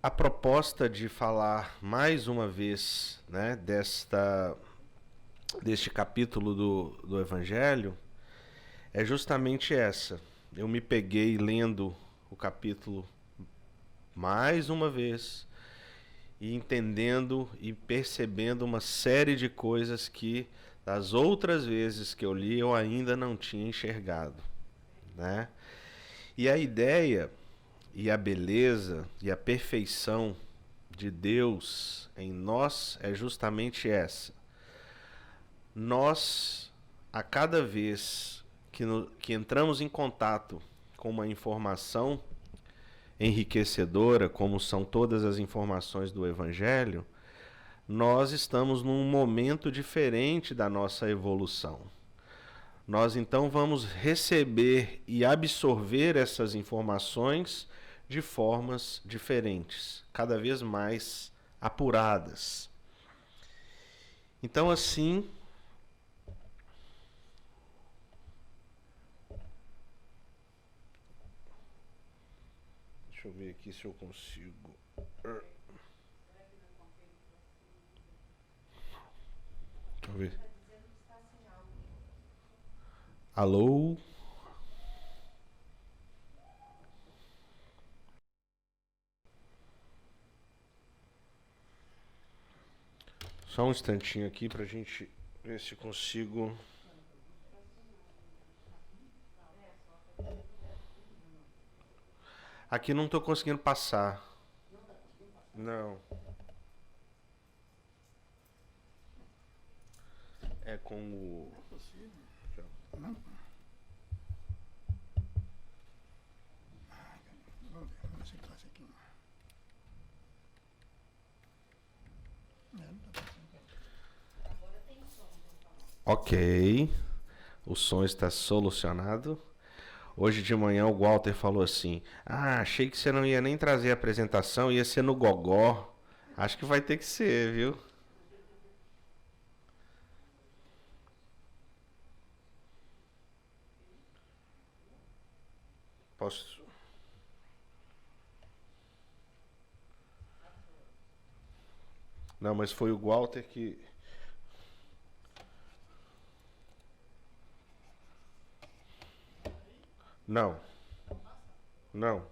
A proposta de falar mais uma vez, né, deste capítulo do Evangelho é justamente essa. Eu me peguei lendo o capítulo mais uma vez e entendendo e percebendo uma série de coisas que das outras vezes que eu li eu ainda não tinha enxergado, né? E a ideia e a beleza e a perfeição de Deus em nós é justamente essa. Nós, a cada vez que entramos em contato com uma informação enriquecedora, como são todas as informações do Evangelho, nós estamos num momento diferente da nossa evolução. Nós então vamos receber e absorver essas informações de formas diferentes, cada vez mais apuradas. Então, assim, deixa eu ver aqui se eu consigo. Deixa eu ver. Alô? Só um instantinho aqui pra gente ver se consigo. Aqui não tô conseguindo passar. Não. É com o. Não? Vamos ver se faz aqui. Ok. O som está solucionado. Hoje de manhã o Walter falou assim: ah, achei que você não ia nem trazer a apresentação, ia ser no gogó. Acho que vai ter que ser, viu? Posso. Não, mas foi o Walter que. Não. Não.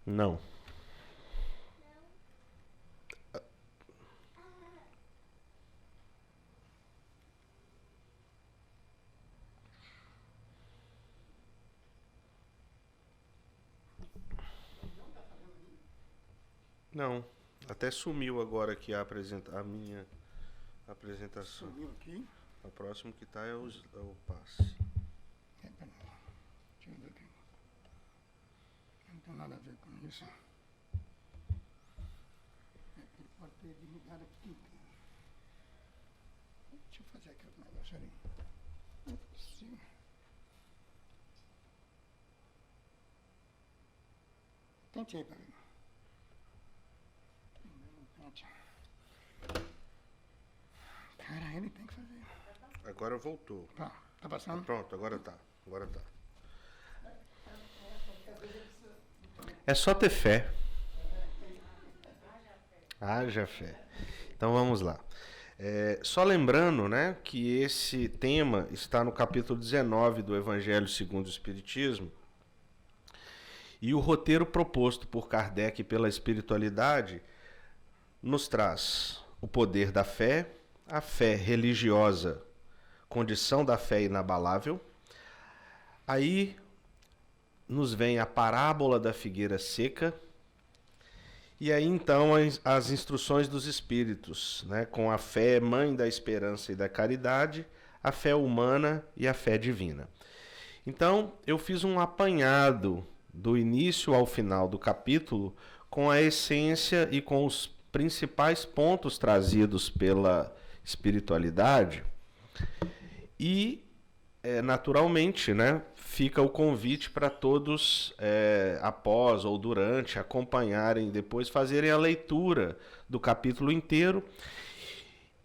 Não. Não. Até sumiu agora aqui a minha apresentação. Subiu aqui. O próximo que tá é o passe. Deixa eu ver aqui. Não tem nada a ver com isso. Ele pode ter ligado aqui. Deixa eu fazer aquele negócio ali. Não é possível. Tente aí pra mim. Tente. Cara, ele tem que fazer. Agora voltou. Tá passando? Pronto, agora tá. É só ter fé. Haja fé. Então vamos lá. Só lembrando, né, que esse tema está no capítulo 19 do Evangelho segundo o Espiritismo. E o roteiro proposto por Kardec pela espiritualidade nos traz o poder da fé, a fé religiosa, condição da fé inabalável. Aí nos vem a parábola da figueira seca. E aí então as instruções dos espíritos, né, com a fé mãe da esperança e da caridade, a fé humana e a fé divina. Então eu fiz um apanhado do início ao final do capítulo com a essência e com os principais pontos trazidos pela espiritualidade. E naturalmente, né, fica o convite para todos, após ou durante, acompanharem depois, fazerem a leitura do capítulo inteiro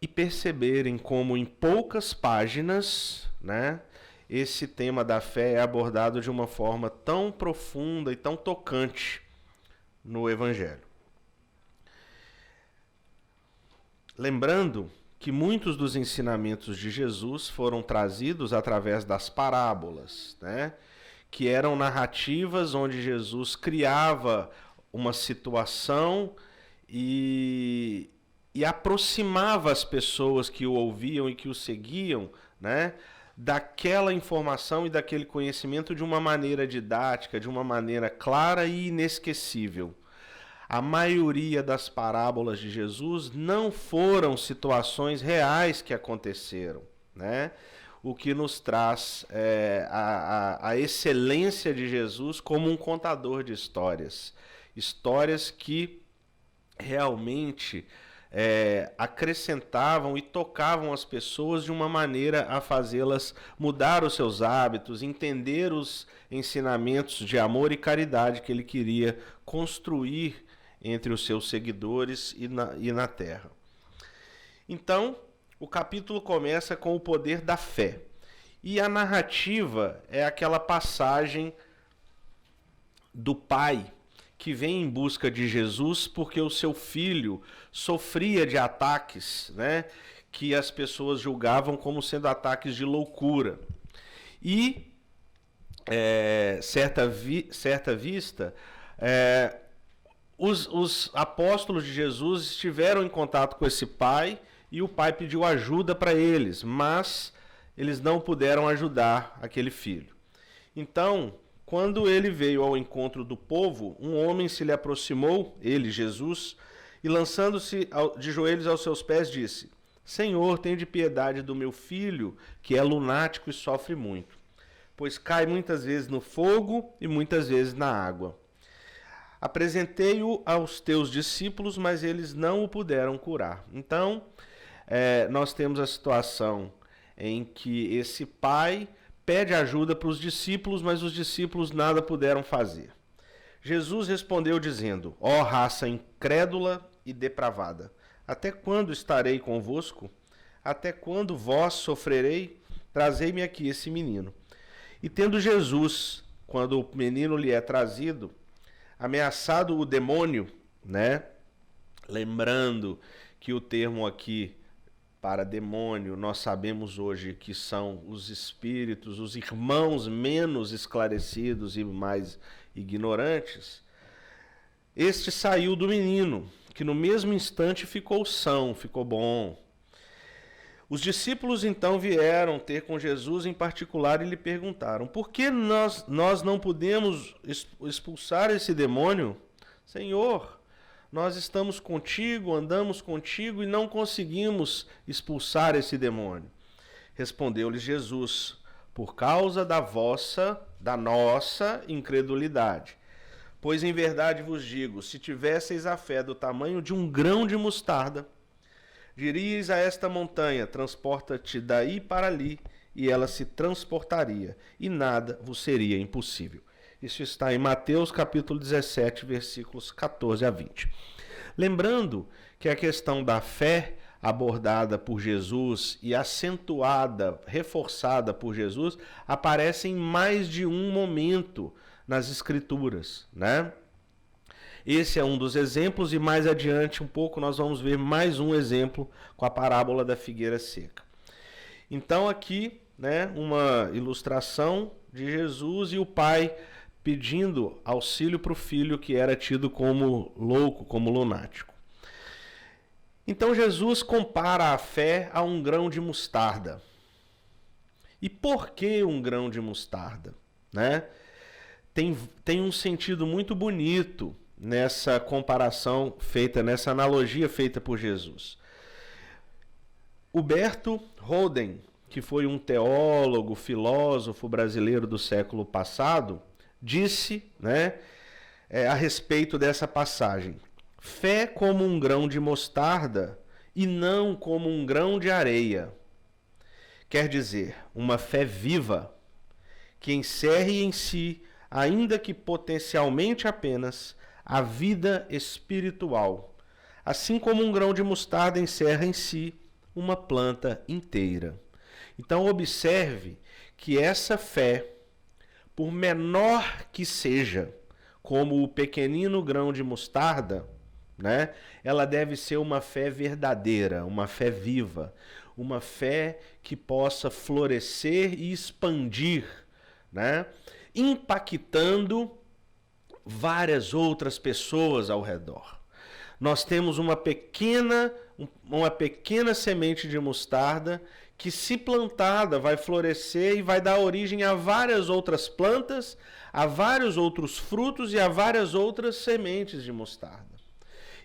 e perceberem como em poucas páginas, né, esse tema da fé é abordado de uma forma tão profunda e tão tocante no Evangelho. Lembrando que muitos dos ensinamentos de Jesus foram trazidos através das parábolas, né? Que eram narrativas onde Jesus criava uma situação e aproximava as pessoas que o ouviam e que o seguiam, né, daquela informação e daquele conhecimento de uma maneira didática, de uma maneira clara e inesquecível. A maioria das parábolas de Jesus não foram situações reais que aconteceram, né? O que nos traz a excelência de Jesus como um contador de histórias. Histórias que realmente acrescentavam e tocavam as pessoas de uma maneira a fazê-las mudar os seus hábitos, entender os ensinamentos de amor e caridade que ele queria construir entre os seus seguidores e na terra. Então, o capítulo começa com o poder da fé. E a narrativa é aquela passagem do pai que vem em busca de Jesus porque o seu filho sofria de ataques, né, que as pessoas julgavam como sendo ataques de loucura. E, certa vista, os apóstolos de Jesus estiveram em contato com esse pai e o pai pediu ajuda para eles, mas eles não puderam ajudar aquele filho. Então, quando ele veio ao encontro do povo, um homem se lhe aproximou, ele, Jesus, e lançando-se de joelhos aos seus pés, disse: Senhor, tende piedade do meu filho, que é lunático e sofre muito, pois cai muitas vezes no fogo e muitas vezes na água. Apresentei-o aos teus discípulos, mas eles não o puderam curar. Então, nós temos a situação em que esse pai pede ajuda para os discípulos, mas os discípulos nada puderam fazer. Jesus respondeu dizendo: Ó raça incrédula e depravada, até quando estarei convosco? Até quando vós sofrerei? Trazei-me aqui esse menino. E tendo Jesus, quando o menino lhe é trazido, ameaçado o demônio, né? Lembrando que o termo aqui para demônio, nós sabemos hoje que são os espíritos, os irmãos menos esclarecidos e mais ignorantes. Este saiu do menino, que no mesmo instante ficou são, ficou bom. Os discípulos então vieram ter com Jesus em particular e lhe perguntaram: por que nós não podemos expulsar esse demônio? Senhor, nós estamos contigo, andamos contigo e não conseguimos expulsar esse demônio. Respondeu-lhes Jesus: por causa da nossa incredulidade. Pois em verdade vos digo, se tivesseis a fé do tamanho de um grão de mostarda, diríeis a esta montanha: transporta-te daí para ali, e ela se transportaria, e nada vos seria impossível. Isso está em Mateus capítulo 17, versículos 14 a 20. Lembrando que a questão da fé abordada por Jesus e acentuada, reforçada por Jesus, aparece em mais de um momento nas Escrituras, né? Esse é um dos exemplos e mais adiante um pouco nós vamos ver mais um exemplo com a parábola da figueira seca. Então aqui, né, uma ilustração de Jesus e o pai pedindo auxílio para o filho que era tido como louco, como lunático. Então Jesus compara a fé a um grão de mostarda. E por que um grão de mostarda? Né? Tem um sentido muito bonito nessa comparação feita, nessa analogia feita por Jesus. Huberto Holden, que foi um teólogo, filósofo brasileiro do século passado, disse, né, a respeito dessa passagem: fé como um grão de mostarda e não como um grão de areia. Quer dizer, uma fé viva, que encerre em si, ainda que potencialmente apenas, a vida espiritual, assim como um grão de mostarda encerra em si uma planta inteira. Então observe que essa fé, por menor que seja, como o pequenino grão de mostarda, né, ela deve ser uma fé verdadeira, uma fé viva, uma fé que possa florescer e expandir, né, impactando várias outras pessoas ao redor. Nós temos uma pequena semente de mostarda que, se plantada, vai florescer e vai dar origem a várias outras plantas, a vários outros frutos e a várias outras sementes de mostarda.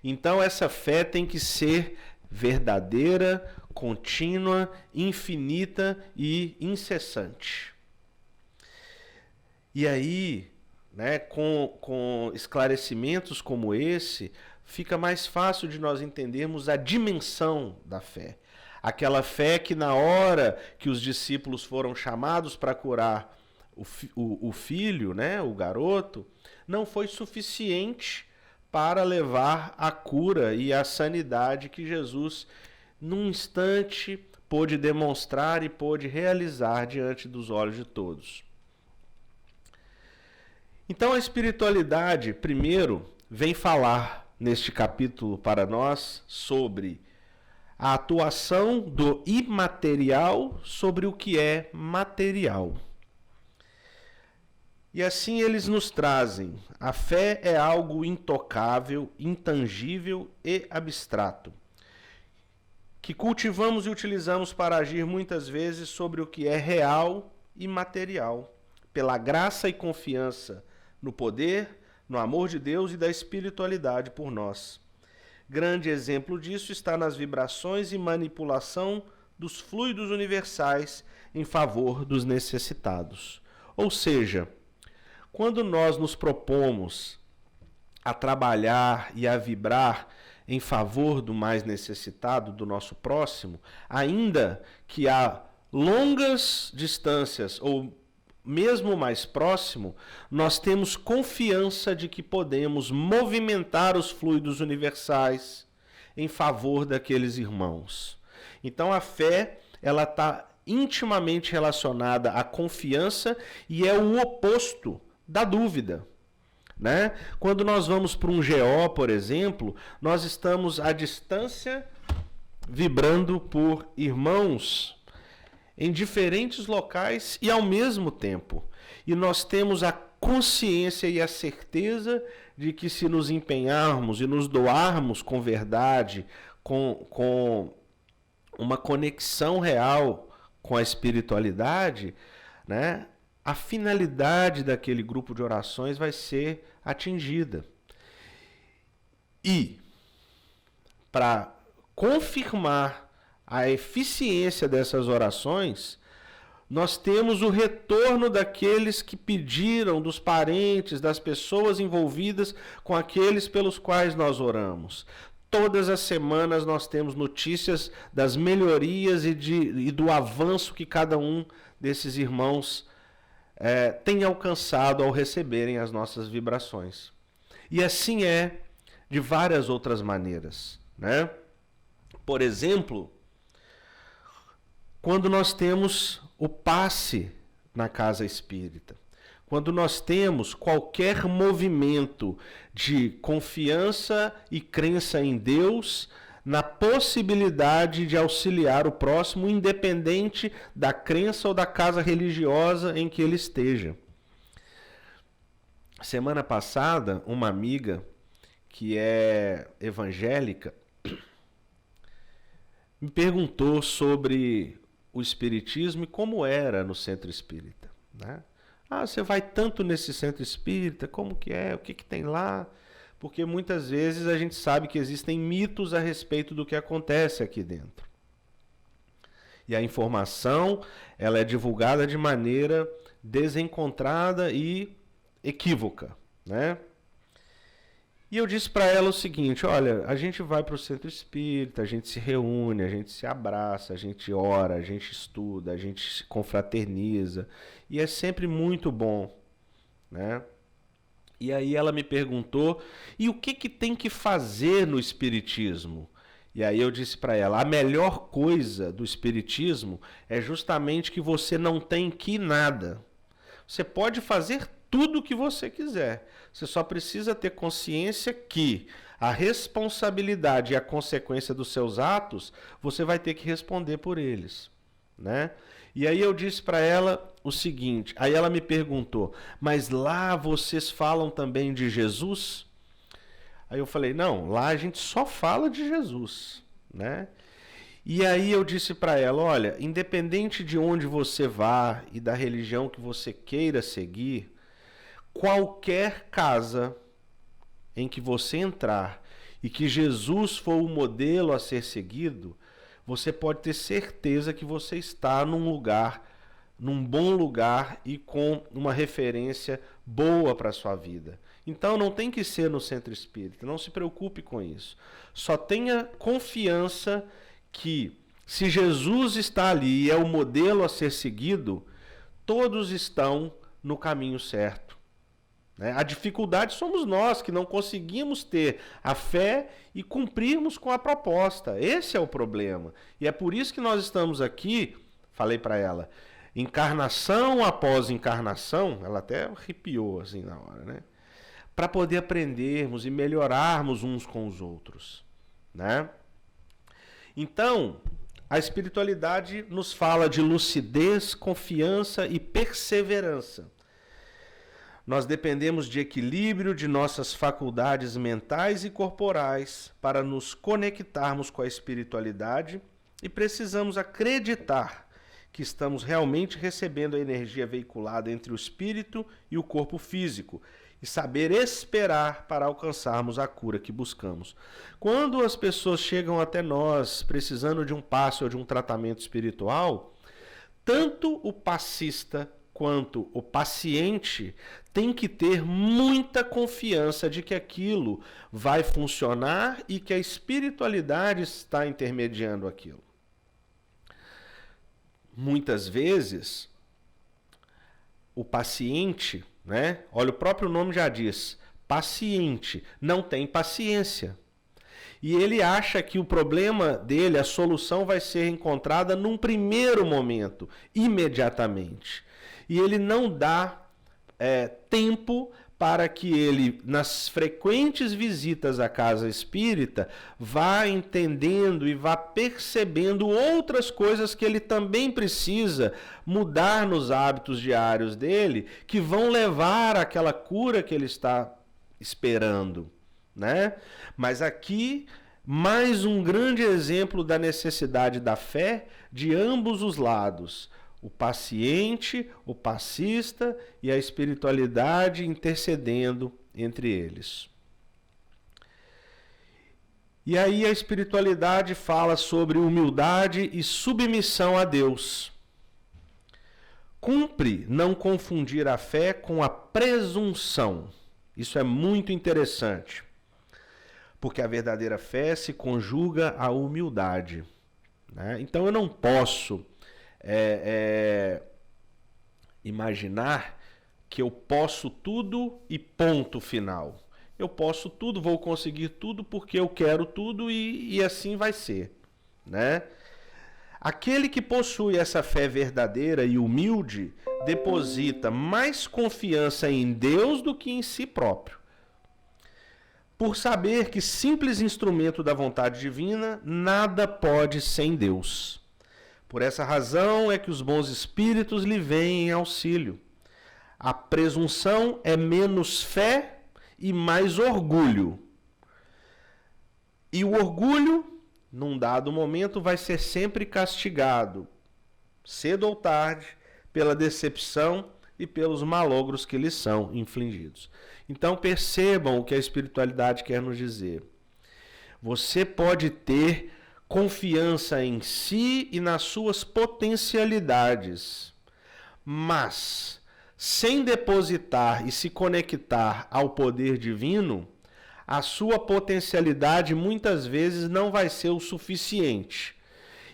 Então essa fé tem que ser verdadeira, contínua, infinita e incessante. E aí, né, com esclarecimentos como esse, fica mais fácil de nós entendermos a dimensão da fé. Aquela fé que, na hora que os discípulos foram chamados para curar o filho, né, o garoto, não foi suficiente para levar a cura e a sanidade que Jesus, num instante, pôde demonstrar e pôde realizar diante dos olhos de todos. Então a espiritualidade, primeiro, vem falar neste capítulo para nós sobre a atuação do imaterial sobre o que é material. E assim eles nos trazem: a fé é algo intocável, intangível e abstrato, que cultivamos e utilizamos para agir muitas vezes sobre o que é real e material, pela graça e confiança no poder, no amor de Deus e da espiritualidade por nós. Grande exemplo disso está nas vibrações e manipulação dos fluidos universais em favor dos necessitados. Ou seja, quando nós nos propomos a trabalhar e a vibrar em favor do mais necessitado, do nosso próximo, ainda que a longas distâncias ou mesmo mais próximo, nós temos confiança de que podemos movimentar os fluidos universais em favor daqueles irmãos. Então a fé, ela está intimamente relacionada à confiança e é o oposto da dúvida, né? Quando nós vamos para um GO, por exemplo, nós estamos à distância vibrando por irmãos em diferentes locais e ao mesmo tempo. E nós temos a consciência e a certeza de que, se nos empenharmos e nos doarmos com verdade, com uma conexão real com a espiritualidade, né, a finalidade daquele grupo de orações vai ser atingida. E, para confirmar a eficiência dessas orações, nós temos o retorno daqueles que pediram, dos parentes, das pessoas envolvidas com aqueles pelos quais nós oramos. Todas as semanas nós temos notícias das melhorias e do avanço que cada um desses irmãos tem alcançado ao receberem as nossas vibrações. E assim é de várias outras maneiras, né? Por exemplo, quando nós temos o passe na casa espírita, quando nós temos qualquer movimento de confiança e crença em Deus, na possibilidade de auxiliar o próximo, independente da crença ou da casa religiosa em que ele esteja. Semana passada, uma amiga que é evangélica me perguntou sobre o espiritismo e como era no centro espírita, né? Ah, você vai tanto nesse centro espírita, como que é, o que tem lá? Porque muitas vezes a gente sabe que existem mitos a respeito do que acontece aqui dentro. E a informação, ela é divulgada de maneira desencontrada e equívoca, né? E eu disse para ela o seguinte: olha, a gente vai para o centro espírita, a gente se reúne, a gente se abraça, a gente ora, a gente estuda, a gente se confraterniza, e é sempre muito bom, né? E aí ela me perguntou: e o que tem que fazer no espiritismo? E aí eu disse para ela, a melhor coisa do espiritismo é justamente que você não tem que nada. Você pode fazer tudo o que você quiser. Você só precisa ter consciência que a responsabilidade e a consequência dos seus atos, você vai ter que responder por eles, né? E aí eu disse para ela o seguinte, aí ela me perguntou, mas lá vocês falam também de Jesus? Aí eu falei, não, lá a gente só fala de Jesus, né? E aí eu disse para ela, olha, independente de onde você vá e da religião que você queira seguir, qualquer casa em que você entrar e que Jesus for o modelo a ser seguido, você pode ter certeza que você está num lugar, num bom lugar e com uma referência boa para a sua vida. Então não tem que ser no centro espírita, não se preocupe com isso. Só tenha confiança que se Jesus está ali e é o modelo a ser seguido, todos estão no caminho certo. A dificuldade somos nós que não conseguimos ter a fé e cumprirmos com a proposta. Esse é o problema. E é por isso que nós estamos aqui, falei para ela, encarnação após encarnação, ela até arrepiou assim na hora, né? Para poder aprendermos e melhorarmos uns com os outros, né? Então, a espiritualidade nos fala de lucidez, confiança e perseverança. Nós dependemos de equilíbrio de nossas faculdades mentais e corporais para nos conectarmos com a espiritualidade e precisamos acreditar que estamos realmente recebendo a energia veiculada entre o espírito e o corpo físico e saber esperar para alcançarmos a cura que buscamos. Quando as pessoas chegam até nós precisando de um passe ou de um tratamento espiritual, tanto o passista quanto o paciente tem que ter muita confiança de que aquilo vai funcionar e que a espiritualidade está intermediando aquilo. Muitas vezes, o paciente, né? Olha, o próprio nome já diz, paciente, não tem paciência. E ele acha que o problema dele, a solução vai ser encontrada num primeiro momento, imediatamente. E ele não dá tempo para que ele, nas frequentes visitas à casa espírita, vá entendendo e vá percebendo outras coisas que ele também precisa mudar nos hábitos diários dele, que vão levar àquela cura que ele está esperando, né? Mas aqui, mais um grande exemplo da necessidade da fé de ambos os lados. O paciente, o passista e a espiritualidade intercedendo entre eles. E aí a espiritualidade fala sobre humildade e submissão a Deus. Cumpre não confundir a fé com a presunção. Isso é muito interessante, porque a verdadeira fé se conjuga à humildade, né? Então eu não posso imaginar que eu posso tudo e ponto final. Eu posso tudo, vou conseguir tudo porque eu quero tudo e assim vai ser, né? Aquele que possui essa fé verdadeira e humilde deposita mais confiança em Deus do que em si próprio. Por saber que simples instrumento da vontade divina, nada pode sem Deus. Por essa razão é que os bons espíritos lhe vêm em auxílio. A presunção é menos fé e mais orgulho. E o orgulho, num dado momento, vai ser sempre castigado, cedo ou tarde, pela decepção e pelos malogros que lhes são infligidos. Então percebam o que a espiritualidade quer nos dizer. Você pode ter confiança em si e nas suas potencialidades, mas sem depositar e se conectar ao poder divino, a sua potencialidade muitas vezes não vai ser o suficiente.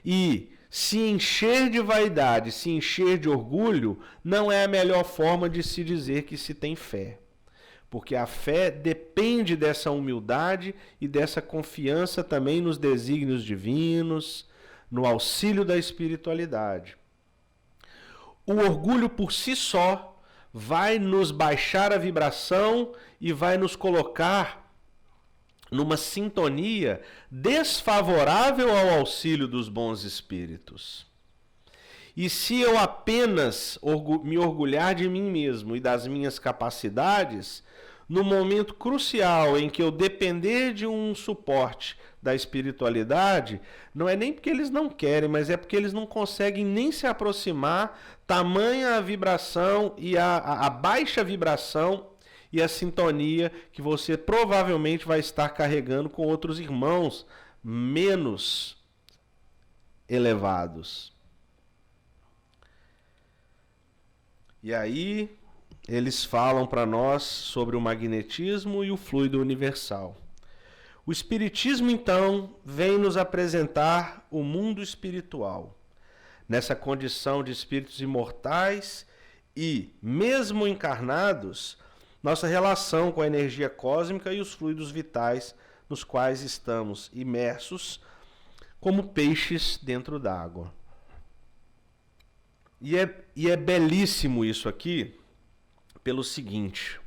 E se encher de vaidade, se encher de orgulho, não é a melhor forma de se dizer que se tem fé. Porque a fé depende dessa humildade e dessa confiança também nos desígnios divinos, no auxílio da espiritualidade. O orgulho por si só vai nos baixar a vibração e vai nos colocar numa sintonia desfavorável ao auxílio dos bons espíritos. E se eu apenas me orgulhar de mim mesmo e das minhas capacidades, no momento crucial em que eu depender de um suporte da espiritualidade, não é nem porque eles não querem, mas é porque eles não conseguem nem se aproximar, tamanha a vibração e a baixa vibração e a sintonia que você provavelmente vai estar carregando com outros irmãos menos elevados. E aí eles falam para nós sobre o magnetismo e o fluido universal. O Espiritismo, então, vem nos apresentar o mundo espiritual, nessa condição de espíritos imortais e, mesmo encarnados, nossa relação com a energia cósmica e os fluidos vitais nos quais estamos imersos como peixes dentro d'água. E é belíssimo isso aqui pelo seguinte: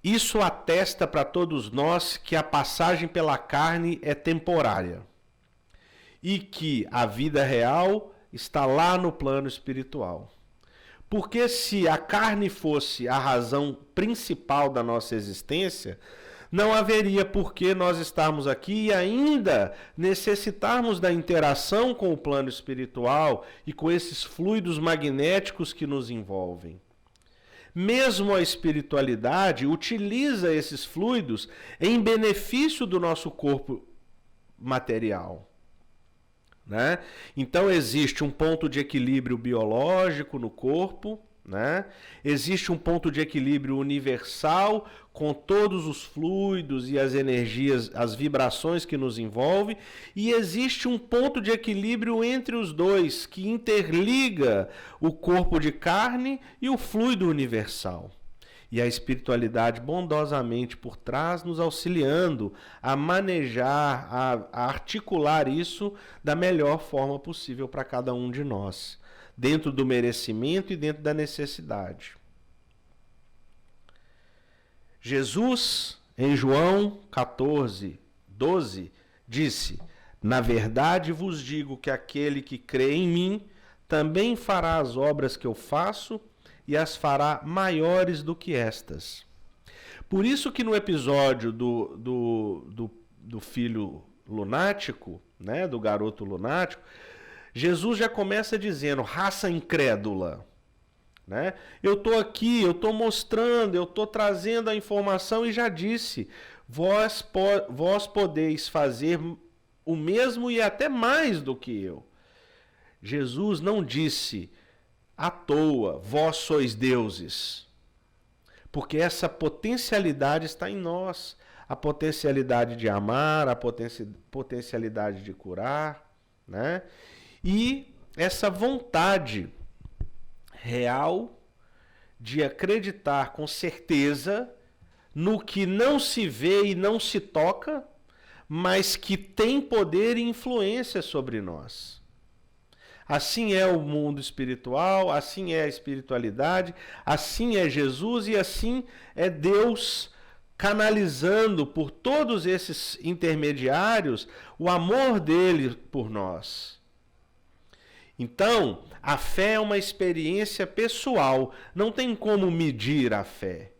isso atesta para todos nós que a passagem pela carne é temporária e que a vida real está lá no plano espiritual. Porque se a carne fosse a razão principal da nossa existência, não haveria por que nós estarmos aqui e ainda necessitarmos da interação com o plano espiritual e com esses fluidos magnéticos que nos envolvem. Mesmo a espiritualidade utiliza esses fluidos em benefício do nosso corpo material, né? Então existe um ponto de equilíbrio biológico no corpo, né? Existe um ponto de equilíbrio universal com todos os fluidos e as energias, as vibrações que nos envolvem, e existe um ponto de equilíbrio entre os dois que interliga o corpo de carne e o fluido universal. E a espiritualidade bondosamente por trás nos auxiliando a manejar, a articular isso da melhor forma possível para cada um de nós, dentro do merecimento e dentro da necessidade. Jesus, em João 14, 12, disse: "Na verdade vos digo que aquele que crê em mim também fará as obras que eu faço e as fará maiores do que estas." Por isso que no episódio do filho lunático, né, do garoto lunático, Jesus já começa dizendo: raça incrédula, né? Eu estou aqui, eu estou mostrando, eu estou trazendo a informação e já disse: vós podeis fazer o mesmo e até mais do que eu. Jesus não disse à toa: vós sois deuses, porque essa potencialidade está em nós, a potencialidade de amar, a potencialidade de curar, né? E essa vontade real de acreditar com certeza no que não se vê e não se toca, mas que tem poder e influência sobre nós. Assim é o mundo espiritual, assim é a espiritualidade, assim é Jesus e assim é Deus canalizando por todos esses intermediários o amor dele por nós. Então, a fé é uma experiência pessoal, não tem como medir a fé,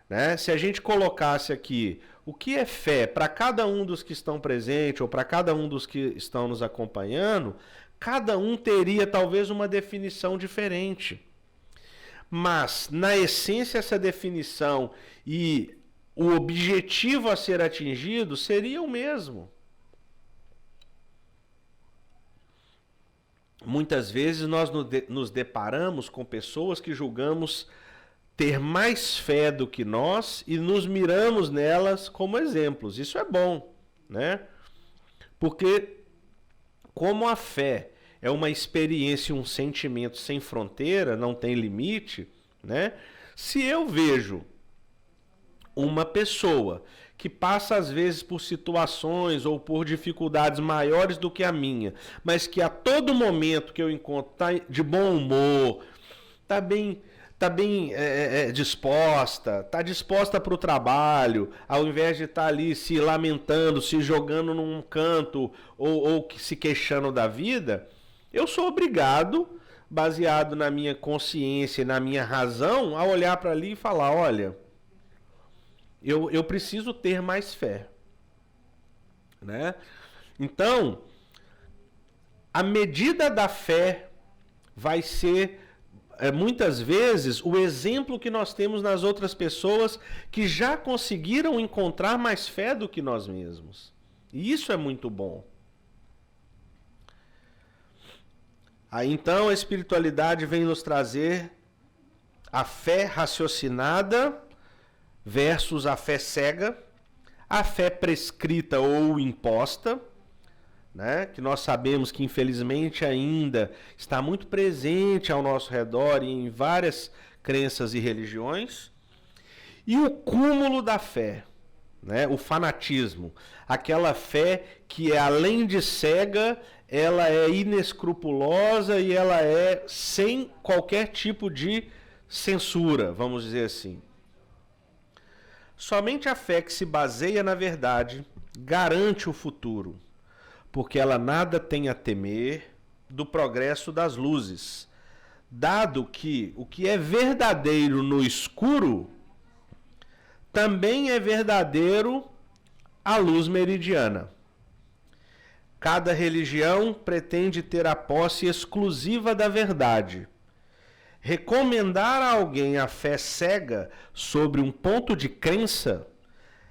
né? Se a gente colocasse aqui o que é fé para cada um dos que estão presentes ou para cada um dos que estão nos acompanhando, cada um teria talvez uma definição diferente. Mas, na essência, essa definição e o objetivo a ser atingido seria o mesmo. Muitas vezes nós nos deparamos com pessoas que julgamos ter mais fé do que nós e nos miramos nelas como exemplos. Isso é bom, né? Porque como a fé é uma experiência, um sentimento sem fronteira, não tem limite, né? Se eu vejo uma pessoa que passa às vezes por situações ou por dificuldades maiores do que a minha, mas que a todo momento que eu encontro está de bom humor, está bem disposta, está disposta para o trabalho, ao invés de estar ali se lamentando, se jogando num canto ou se queixando da vida, eu sou obrigado, baseado na minha consciência e na minha razão, a olhar para ali e falar, olha, eu preciso ter mais fé, né? Então, a medida da fé vai ser, muitas vezes, o exemplo que nós temos nas outras pessoas que já conseguiram encontrar mais fé do que nós mesmos. E isso é muito bom. Aí então a espiritualidade vem nos trazer a fé raciocinada versus a fé cega, a fé prescrita ou imposta, né? Que nós sabemos que infelizmente ainda está muito presente ao nosso redor e em várias crenças e religiões, e o cúmulo da fé, né? O fanatismo, aquela fé que é além de cega, ela é inescrupulosa e ela é sem qualquer tipo de censura, vamos dizer assim. Somente a fé que se baseia na verdade garante o futuro, porque ela nada tem a temer do progresso das luzes, dado que o que é verdadeiro no escuro também é verdadeiro à luz meridiana. Cada religião pretende ter a posse exclusiva da verdade. Recomendar a alguém a fé cega sobre um ponto de crença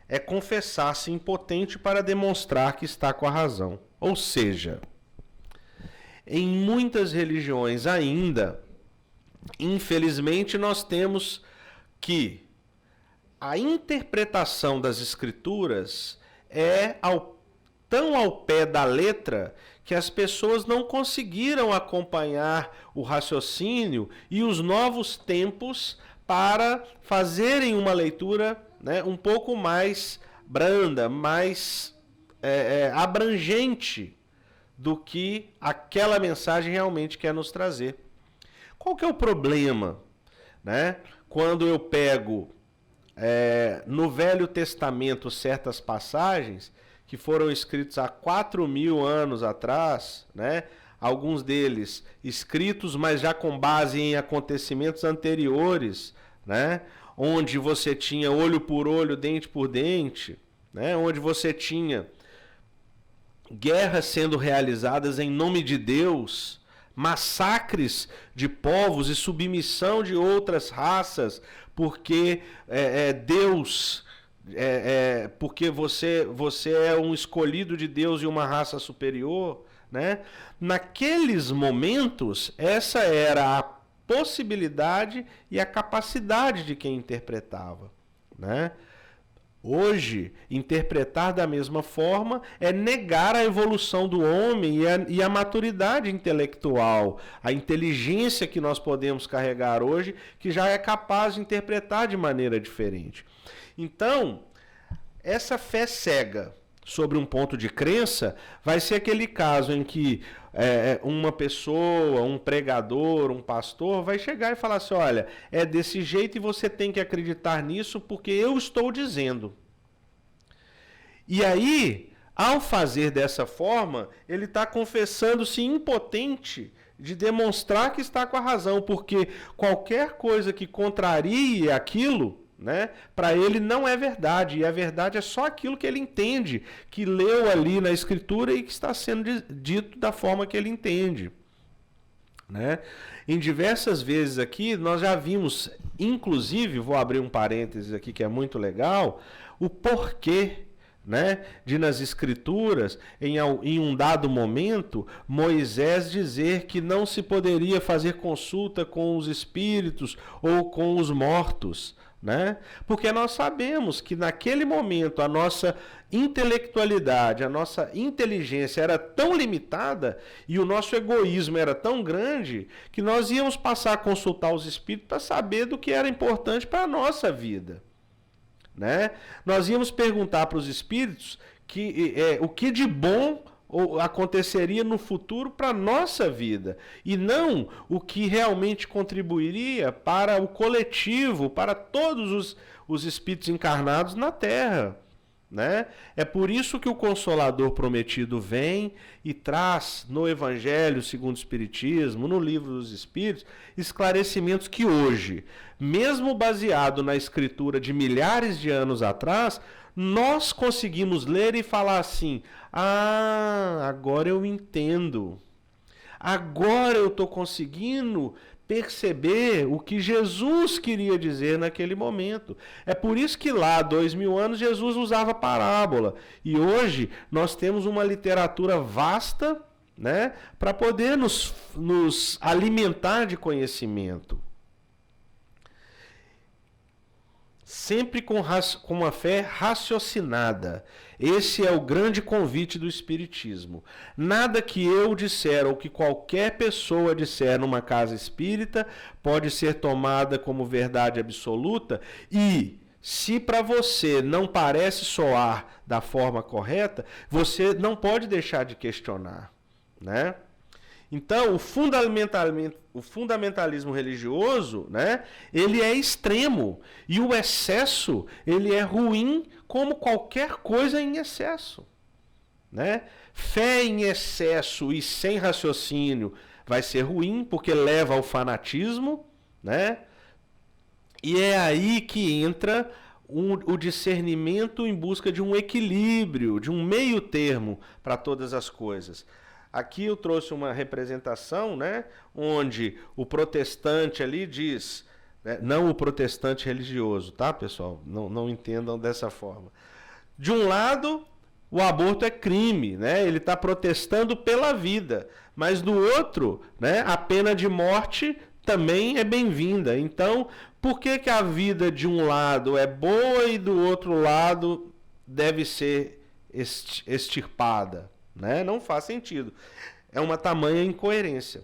é confessar-se impotente para demonstrar que está com a razão. Ou seja, em muitas religiões ainda, infelizmente, nós temos que a interpretação das escrituras é tão ao pé da letra que as pessoas não conseguiram acompanhar o raciocínio e os novos tempos para fazerem uma leitura, né, um pouco mais branda, mais abrangente do que aquela mensagem realmente quer nos trazer. Qual que é o problema, né? Quando eu pego no Velho Testamento certas passagens que foram escritos há 4.000 anos atrás, né? Alguns deles escritos, mas já com base em acontecimentos anteriores, né? Onde você tinha olho por olho, dente por dente, né? Onde você tinha guerras sendo realizadas em nome de Deus, massacres de povos e submissão de outras raças, porque Deus... porque você é um escolhido de Deus e uma raça superior, né? Naqueles momentos, essa era a possibilidade e a capacidade de quem interpretava, né? Hoje, interpretar da mesma forma é negar a evolução do homem e a maturidade intelectual, a inteligência que nós podemos carregar hoje, que já é capaz de interpretar de maneira diferente. Então, essa fé cega sobre um ponto de crença vai ser aquele caso em que uma pessoa, um pregador, um pastor vai chegar e falar assim, olha, é desse jeito e você tem que acreditar nisso porque eu estou dizendo. E aí, ao fazer dessa forma, ele está confessando-se impotente de demonstrar que está com a razão, porque qualquer coisa que contrarie aquilo, né, para ele não é verdade, e a verdade é só aquilo que ele entende, que leu ali na escritura e que está sendo dito da forma que ele entende, né? Em diversas vezes aqui nós já vimos, inclusive, vou abrir um parênteses aqui que é muito legal, o porquê, né, de nas escrituras, em um dado momento, Moisés dizer que não se poderia fazer consulta com os espíritos ou com os mortos, né? Porque nós sabemos que naquele momento a nossa intelectualidade, a nossa inteligência era tão limitada e o nosso egoísmo era tão grande que nós íamos passar a consultar os espíritos para saber do que era importante para a nossa vida, né? Nós íamos perguntar para os espíritos o que de bom aconteceria no futuro para a nossa vida, e não o que realmente contribuiria para o coletivo, para todos os espíritos encarnados na Terra, né? É por isso que o Consolador Prometido vem e traz no Evangelho segundo o Espiritismo, no Livro dos Espíritos, esclarecimentos que hoje, mesmo baseado na escritura de milhares de anos atrás, nós conseguimos ler e falar assim: ah, agora eu entendo. Agora eu estou conseguindo perceber o que Jesus queria dizer naquele momento. É por isso que lá, 2000 anos, Jesus usava parábola. E hoje nós temos uma literatura vasta, né, para poder nos alimentar de conhecimento. Sempre com uma fé raciocinada. Esse é o grande convite do Espiritismo. Nada que eu disser ou que qualquer pessoa disser numa casa espírita pode ser tomada como verdade absoluta, e se para você não parece soar da forma correta, você não pode deixar de questionar, né? Então, o fundamentalismo religioso, né, ele é extremo, e o excesso, ele é ruim como qualquer coisa em excesso, né? Fé em excesso e sem raciocínio vai ser ruim, porque leva ao fanatismo, né? E é aí que entra o discernimento em busca de um equilíbrio, de um meio termo para todas as coisas. Aqui eu trouxe uma representação, né, onde o protestante ali diz, né, não o protestante religioso, tá, pessoal? Não entendam dessa forma. De um lado, o aborto é crime, né? Ele está protestando pela vida. Mas do outro, né, a pena de morte também é bem-vinda. Então, por que a vida de um lado é boa e do outro lado deve ser extirpada? Né? Não faz sentido. É uma tamanha incoerência.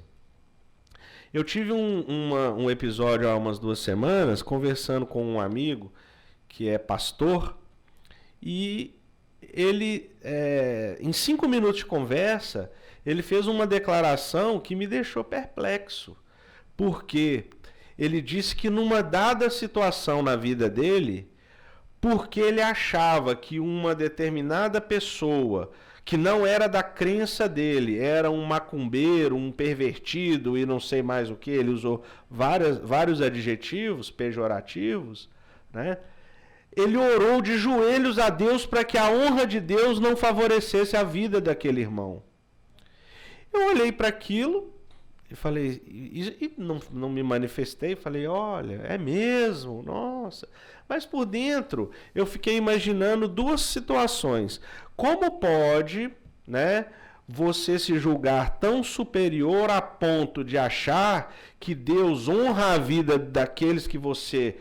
Eu tive um episódio há umas 2 semanas conversando com um amigo que é pastor, e ele, em 5 minutos de conversa, ele fez uma declaração que me deixou perplexo. Porque ele disse que numa dada situação na vida dele, porque ele achava que uma determinada pessoa que não era da crença dele, era um macumbeiro, um pervertido e não sei mais o que, ele usou vários adjetivos pejorativos, né? Ele orou de joelhos a Deus para que a honra de Deus não favorecesse a vida daquele irmão. Eu olhei para aquilo e falei, e não me manifestei, falei, olha, é mesmo, nossa. Mas por dentro eu fiquei imaginando 2 situações. Como pode, né, você se julgar tão superior a ponto de achar que Deus honra a vida daqueles que você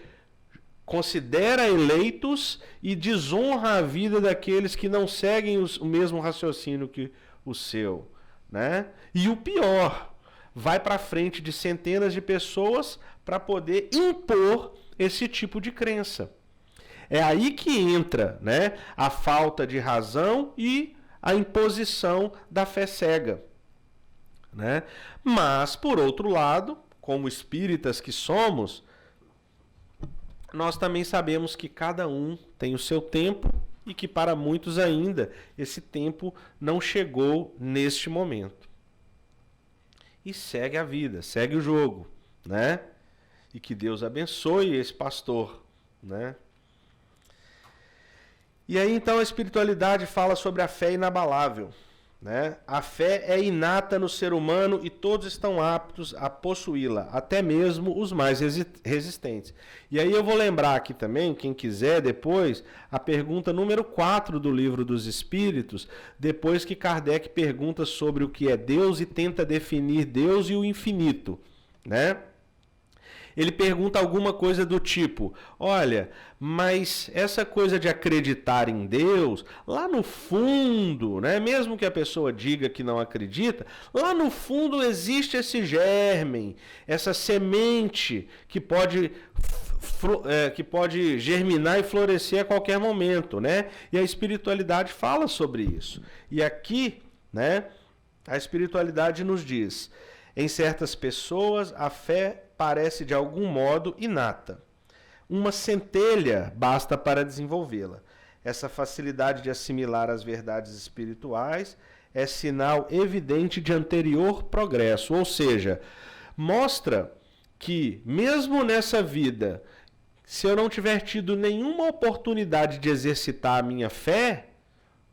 considera eleitos e desonra a vida daqueles que não seguem o mesmo raciocínio que o seu, né? E o pior, vai para frente de centenas de pessoas para poder impor esse tipo de crença. É aí que entra, né, a falta de razão e a imposição da fé cega, né? Mas, por outro lado, como espíritas que somos, nós também sabemos que cada um tem o seu tempo e que para muitos ainda esse tempo não chegou neste momento. E segue a vida, segue o jogo, né? E que Deus abençoe esse pastor, né? E aí então a espiritualidade fala sobre a fé inabalável, né? A fé é inata no ser humano e todos estão aptos a possuí-la, até mesmo os mais resistentes. E aí eu vou lembrar aqui também, quem quiser depois, a pergunta número 4 do Livro dos Espíritos, depois que Kardec pergunta sobre o que é Deus e tenta definir Deus e o infinito, né? Ele pergunta alguma coisa do tipo, olha, mas essa coisa de acreditar em Deus, lá no fundo, né, mesmo que a pessoa diga que não acredita, lá no fundo existe esse germe, essa semente que pode que pode germinar e florescer a qualquer momento, né? E a espiritualidade fala sobre isso. E aqui, né, a espiritualidade nos diz: em certas pessoas a fé parece de algum modo inata. Uma centelha basta para desenvolvê-la. Essa facilidade de assimilar as verdades espirituais é sinal evidente de anterior progresso, ou seja, mostra que mesmo nessa vida, se eu não tiver tido nenhuma oportunidade de exercitar a minha fé,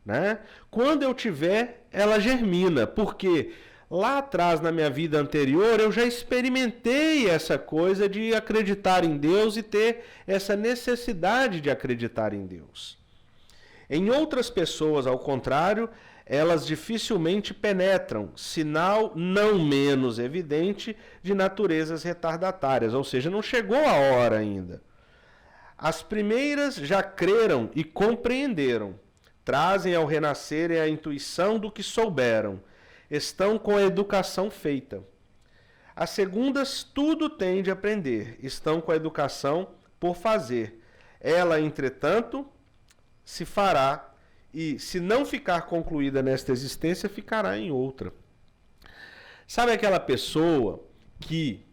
né, quando eu tiver, ela germina, porque lá atrás, na minha vida anterior, eu já experimentei essa coisa de acreditar em Deus e ter essa necessidade de acreditar em Deus. Em outras pessoas, ao contrário, elas dificilmente penetram, sinal não menos evidente de naturezas retardatárias, ou seja, não chegou a hora ainda. As primeiras já creram e compreenderam, trazem ao renascer a intuição do que souberam, estão com a educação feita. As segundas tudo têm de aprender, estão com a educação por fazer. Ela, entretanto, se fará, e se não ficar concluída nesta existência, ficará em outra. Sabe aquela pessoa que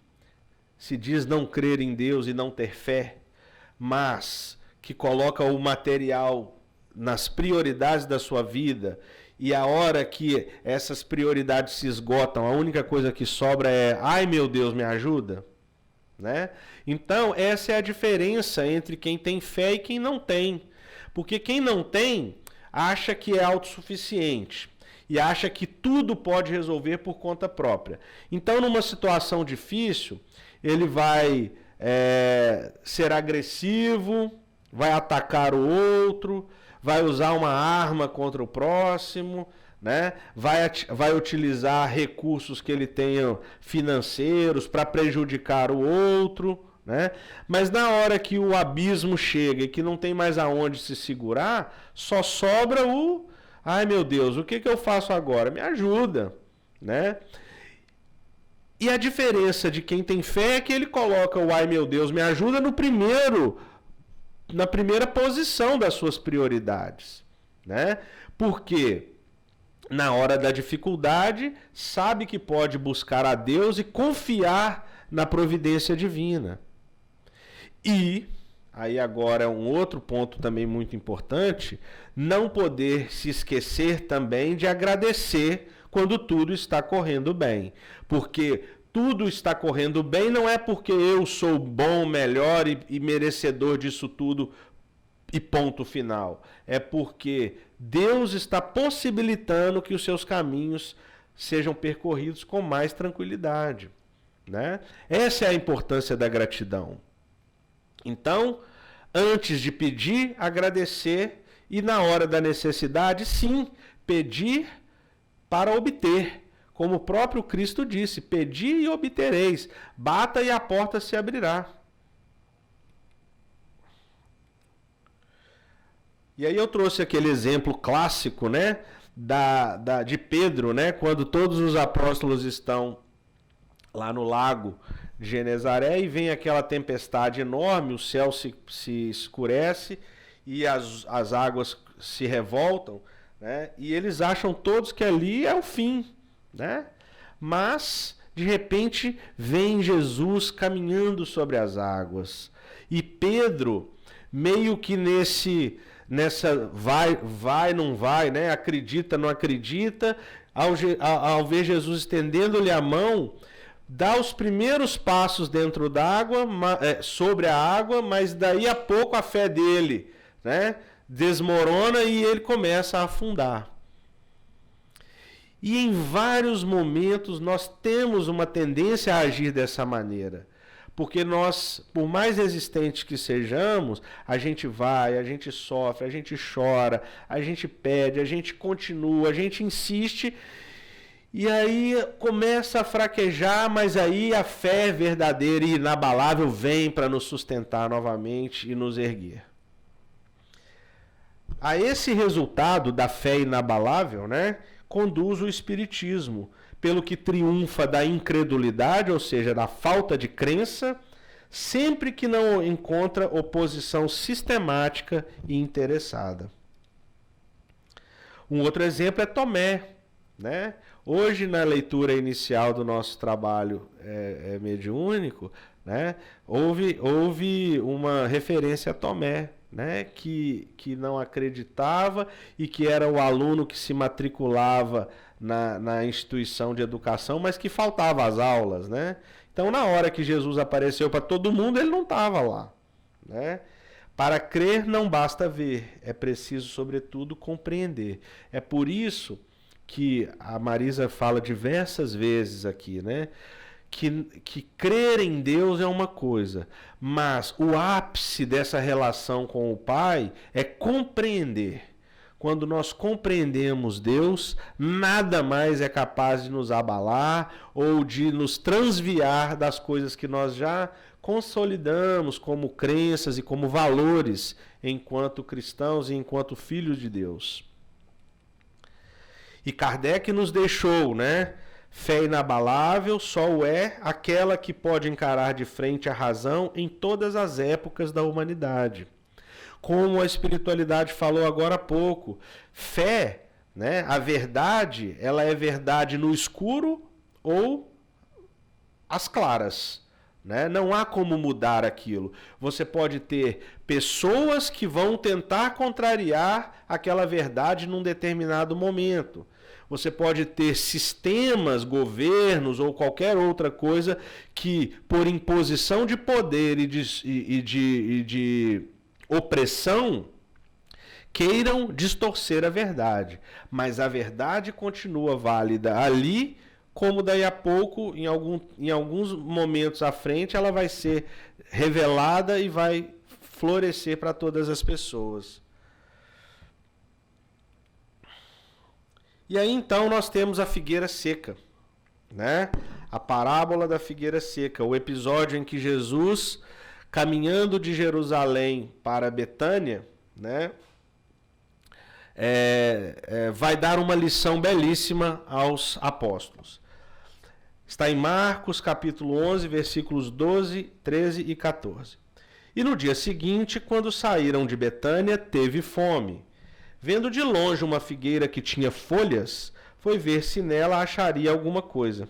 se diz não crer em Deus e não ter fé, mas que coloca o material nas prioridades da sua vida, e a hora que essas prioridades se esgotam, a única coisa que sobra é: ai meu Deus, me ajuda? Né? Então, essa é a diferença entre quem tem fé e quem não tem. Porque quem não tem acha que é autossuficiente e acha que tudo pode resolver por conta própria. Então, numa situação difícil, ele vai ser agressivo, vai atacar o outro, vai usar uma arma contra o próximo, né? Vai utilizar recursos que ele tenha financeiros para prejudicar o outro, né? Mas na hora que o abismo chega e que não tem mais aonde se segurar, só sobra o: ai meu Deus, o que eu faço agora? Me ajuda, né? E a diferença de quem tem fé é que ele coloca o ai meu Deus, me ajuda na primeira posição das suas prioridades, né? Porque na hora da dificuldade sabe que pode buscar a Deus e confiar na providência divina. E aí agora um outro ponto também muito importante: não poder se esquecer também de agradecer quando tudo está correndo bem. Porque tudo está correndo bem não é porque eu sou bom, melhor e merecedor disso tudo e ponto final. É porque Deus está possibilitando que os seus caminhos sejam percorridos com mais tranquilidade, né? Essa é a importância da gratidão. Então, antes de pedir, agradecer, e na hora da necessidade, sim, pedir para obter. Como o próprio Cristo disse: pedi e obtereis, bata e a porta se abrirá. E aí eu trouxe aquele exemplo clássico, né, de Pedro, né, quando todos os apóstolos estão lá no lago de Genezaré e vem aquela tempestade enorme, o céu se escurece e as águas se revoltam, né, e eles acham todos que ali é o fim, né? Mas de repente vem Jesus caminhando sobre as águas e Pedro meio que nessa vai, não vai, né? Acredita, não acredita, ao ver Jesus estendendo-lhe a mão, dá os primeiros passos dentro d'água, sobre a água, mas daí a pouco a fé dele, né, desmorona e ele começa a afundar. E em vários momentos nós temos uma tendência a agir dessa maneira. Porque nós, por mais resistentes que sejamos, a gente vai, a gente sofre, a gente chora, a gente pede, a gente continua, a gente insiste, e aí começa a fraquejar, mas aí a fé verdadeira e inabalável vem para nos sustentar novamente e nos erguer. A esse resultado da fé inabalável, né, conduz o Espiritismo, pelo que triunfa da incredulidade, ou seja, da falta de crença, sempre que não encontra oposição sistemática e interessada. Um outro exemplo é Tomé, né? Hoje, na leitura inicial do nosso trabalho mediúnico, né, houve uma referência a Tomé, né, que não acreditava e que era o aluno que se matriculava na instituição de educação, mas que faltava às aulas, né? Então, na hora que Jesus apareceu para todo mundo, ele não estava lá, né? Para crer não basta ver, é preciso, sobretudo, compreender. É por isso que a Marisa fala diversas vezes aqui, né? Que crer em Deus é uma coisa, mas o ápice dessa relação com o Pai é compreender. Quando nós compreendemos Deus, nada mais é capaz de nos abalar ou de nos transviar das coisas que nós já consolidamos como crenças e como valores enquanto cristãos e enquanto filhos de Deus. E Kardec nos deixou, né? Fé inabalável só o é aquela que pode encarar de frente a razão em todas as épocas da humanidade. Como a espiritualidade falou agora há pouco, fé, né? A verdade, ela é verdade no escuro ou às claras. Né? Não há como mudar aquilo. Você pode ter pessoas que vão tentar contrariar aquela verdade num determinado momento. Você pode ter sistemas, governos ou qualquer outra coisa que, por imposição de poder e de opressão, queiram distorcer a verdade. Mas a verdade continua válida ali, como daí a pouco, em alguns momentos à frente, ela vai ser revelada e vai florescer para todas as pessoas. E aí então nós temos a figueira seca, né? A parábola da figueira seca, o episódio em que Jesus, caminhando de Jerusalém para Betânia, né, vai dar uma lição belíssima aos apóstolos. Está em Marcos, capítulo 11, versículos 12, 13 e 14. E no dia seguinte, quando saíram de Betânia, teve fome. Vendo de longe uma figueira que tinha folhas, foi ver se nela acharia alguma coisa.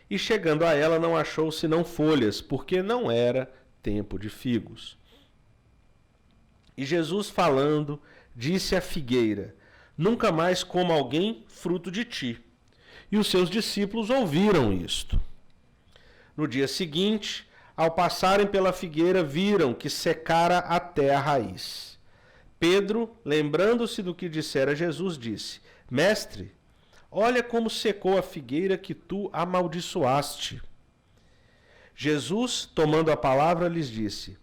E chegando a ela, não achou senão folhas, porque não era tempo de figos. E Jesus, falando, disse à figueira: nunca mais coma alguém fruto de ti. E os seus discípulos ouviram isto. No dia seguinte, ao passarem pela figueira, viram que secara até a raiz. Pedro, lembrando-se do que dissera Jesus, disse: Mestre, olha como secou a figueira que tu amaldiçoaste. Jesus, tomando a palavra, lhes disse: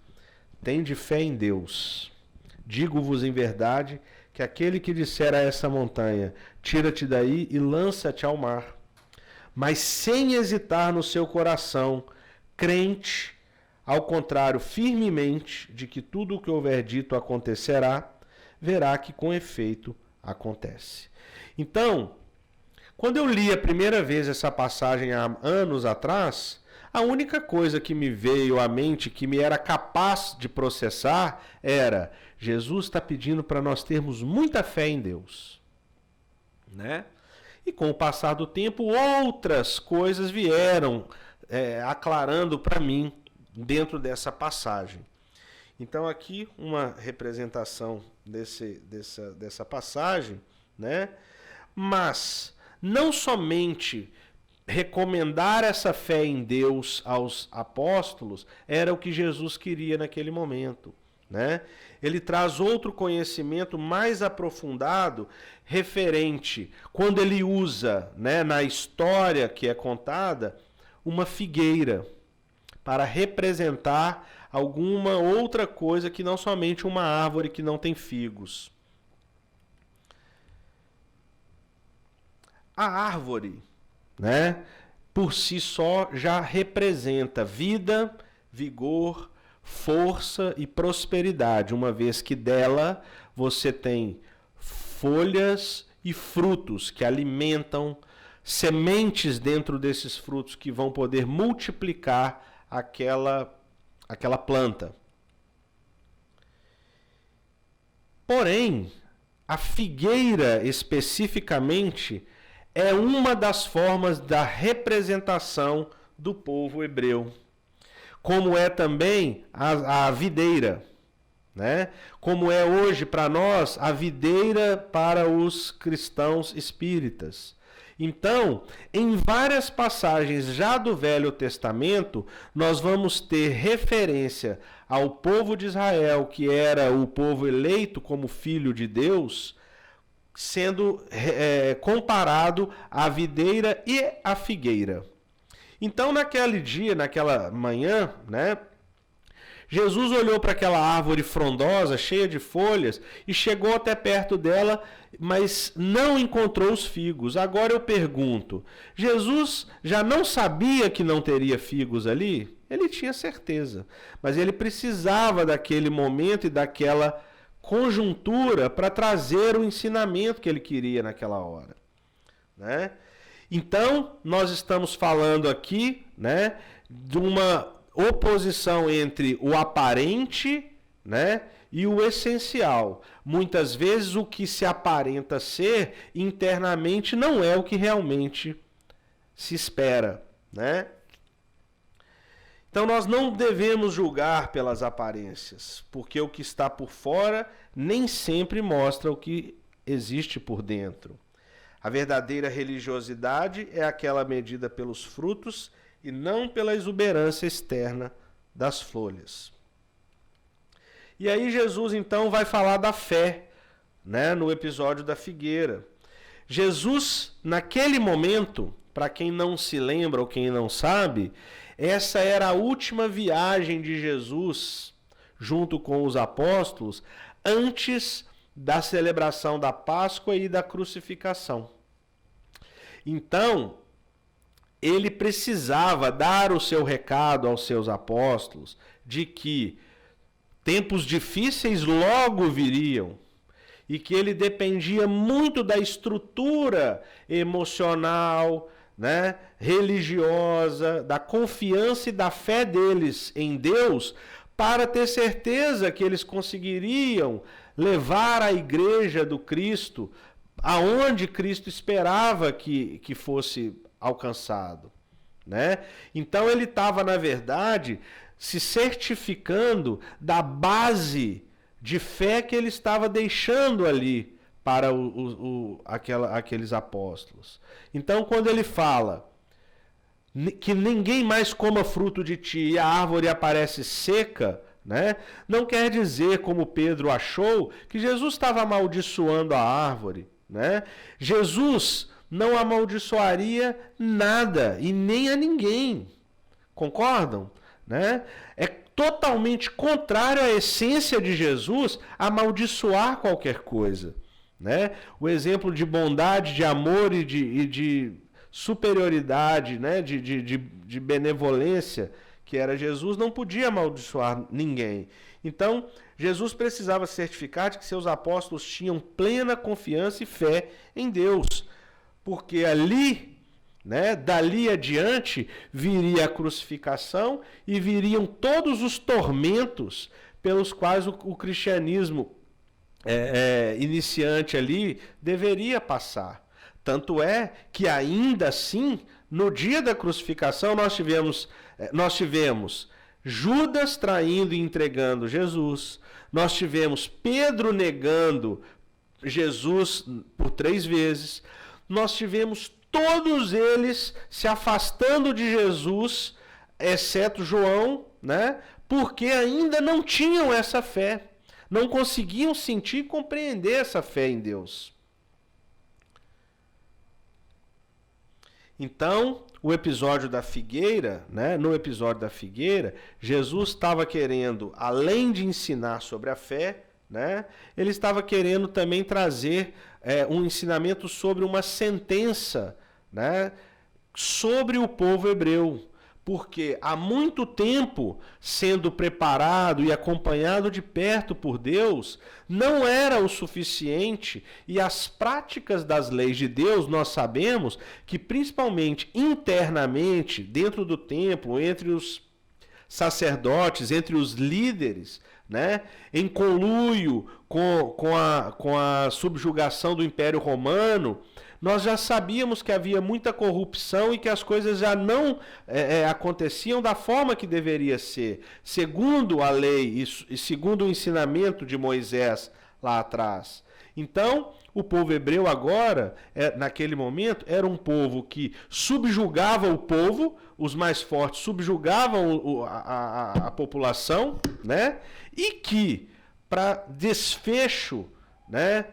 Tende fé em Deus. Digo-vos em verdade que aquele que disser a essa montanha: tira-te daí e lança-te ao mar, mas sem hesitar no seu coração, crente, ao contrário, firmemente, de que tudo o que houver dito acontecerá, verá que com efeito acontece. Então, quando eu li a primeira vez essa passagem há anos atrás, a única coisa que me veio à mente, que me era capaz de processar, era: Jesus está pedindo para nós termos muita fé em Deus, né? E com o passar do tempo, outras coisas vieram aclarando para mim dentro dessa passagem. Então aqui uma representação dessa passagem, né? Mas não somente recomendar essa fé em Deus aos apóstolos era o que Jesus queria naquele momento, né? Ele traz outro conhecimento mais aprofundado referente, quando ele usa, né, na história que é contada, uma figueira para representar alguma outra coisa que não somente uma árvore que não tem figos. A árvore, né, por si só já representa vida, vigor, força e prosperidade, uma vez que dela você tem folhas e frutos que alimentam, sementes dentro desses frutos que vão poder multiplicar aquela planta. Porém, a figueira especificamente é uma das formas da representação do povo hebreu, como é também a videira, né? Como é hoje para nós a videira para os cristãos espíritas. Então, em várias passagens já do Velho Testamento, nós vamos ter referência ao povo de Israel, que era o povo eleito como filho de Deus, sendo comparado à videira e à figueira. Então, naquele dia, naquela manhã, né, Jesus olhou para aquela árvore frondosa, cheia de folhas, e chegou até perto dela, mas não encontrou os figos. Agora eu pergunto, Jesus já não sabia que não teria figos ali? Ele tinha certeza, mas ele precisava daquele momento e daquela conjuntura para trazer o ensinamento que ele queria naquela hora, né? Então, nós estamos falando aqui, né, de uma oposição entre o aparente, né, e o essencial. Muitas vezes o que se aparenta ser internamente não é o que realmente se espera, né? Então nós não devemos julgar pelas aparências, porque o que está por fora nem sempre mostra o que existe por dentro. A verdadeira religiosidade é aquela medida pelos frutos e não pela exuberância externa das folhas. E aí Jesus então vai falar da fé, né, no episódio da figueira. Jesus, naquele momento, para quem não se lembra ou quem não sabe, essa era a última viagem de Jesus junto com os apóstolos antes da celebração da Páscoa e da crucificação. Então, ele precisava dar o seu recado aos seus apóstolos de que tempos difíceis logo viriam e que ele dependia muito da estrutura emocional, né, religiosa, da confiança e da fé deles em Deus para ter certeza que eles conseguiriam levar a igreja do Cristo aonde Cristo esperava que fosse alcançado, né? Então ele estava, na verdade, se certificando da base de fé que ele estava deixando ali para aqueles apóstolos. Então, quando ele fala que ninguém mais coma fruto de ti e a árvore aparece seca, né, não quer dizer, como Pedro achou, que Jesus estava amaldiçoando a árvore, né? Jesus não amaldiçoaria nada e nem a ninguém. Concordam? Né? É totalmente contrário à essência de Jesus amaldiçoar qualquer coisa, né? O exemplo de bondade, de amor e de superioridade, né? de benevolência que era Jesus, não podia amaldiçoar ninguém. Então, Jesus precisava certificar de que seus apóstolos tinham plena confiança e fé em Deus, porque ali, né, dali adiante, viria a crucificação e viriam todos os tormentos pelos quais o cristianismo iniciante ali deveria passar. Tanto é que ainda assim, no dia da crucificação, nós tivemos Judas traindo e entregando Jesus, nós tivemos Pedro negando Jesus por 3 vezes, nós tivemos todos eles se afastando de Jesus, exceto João, né? Porque ainda não tinham essa fé, não conseguiam sentir e compreender essa fé em Deus. Então, o episódio da figueira, né? No episódio da figueira, Jesus estava querendo, além de ensinar sobre a fé, né? Ele estava querendo também trazer um ensinamento sobre uma sentença, né? Sobre o povo hebreu. Porque há muito tempo, sendo preparado e acompanhado de perto por Deus, não era o suficiente, e as práticas das leis de Deus, nós sabemos que principalmente internamente, dentro do templo, entre os sacerdotes, entre os líderes, né, em conluio com a subjugação do Império Romano, nós já sabíamos que havia muita corrupção e que as coisas já não aconteciam da forma que deveria ser, segundo a lei e segundo o ensinamento de Moisés lá atrás. Então, o povo hebreu agora, naquele momento, era um povo que subjugava o povo, os mais fortes subjugavam a população, né? E que, para desfecho, né,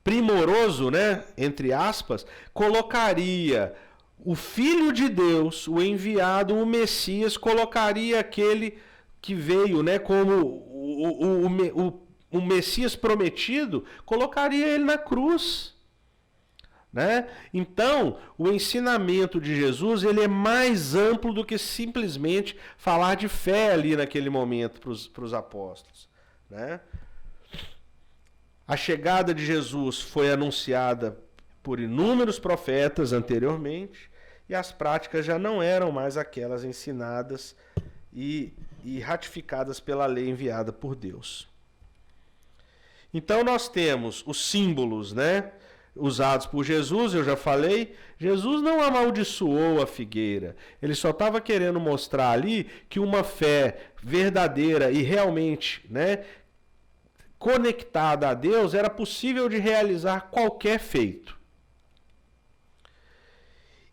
primoroso, né, entre aspas, colocaria o Filho de Deus, o enviado, o Messias, colocaria aquele que veio, né, como o Messias prometido, colocaria ele na cruz, né? Então, o ensinamento de Jesus, ele é mais amplo do que simplesmente falar de fé ali naquele momento para os apóstolos, né? A chegada de Jesus foi anunciada por inúmeros profetas anteriormente, e as práticas já não eram mais aquelas ensinadas e ratificadas pela lei enviada por Deus. Então nós temos os símbolos, né, usados por Jesus, eu já falei. Jesus não amaldiçoou a figueira, ele só estava querendo mostrar ali que uma fé verdadeira e realmente, né, conectada a Deus, era possível de realizar qualquer feito.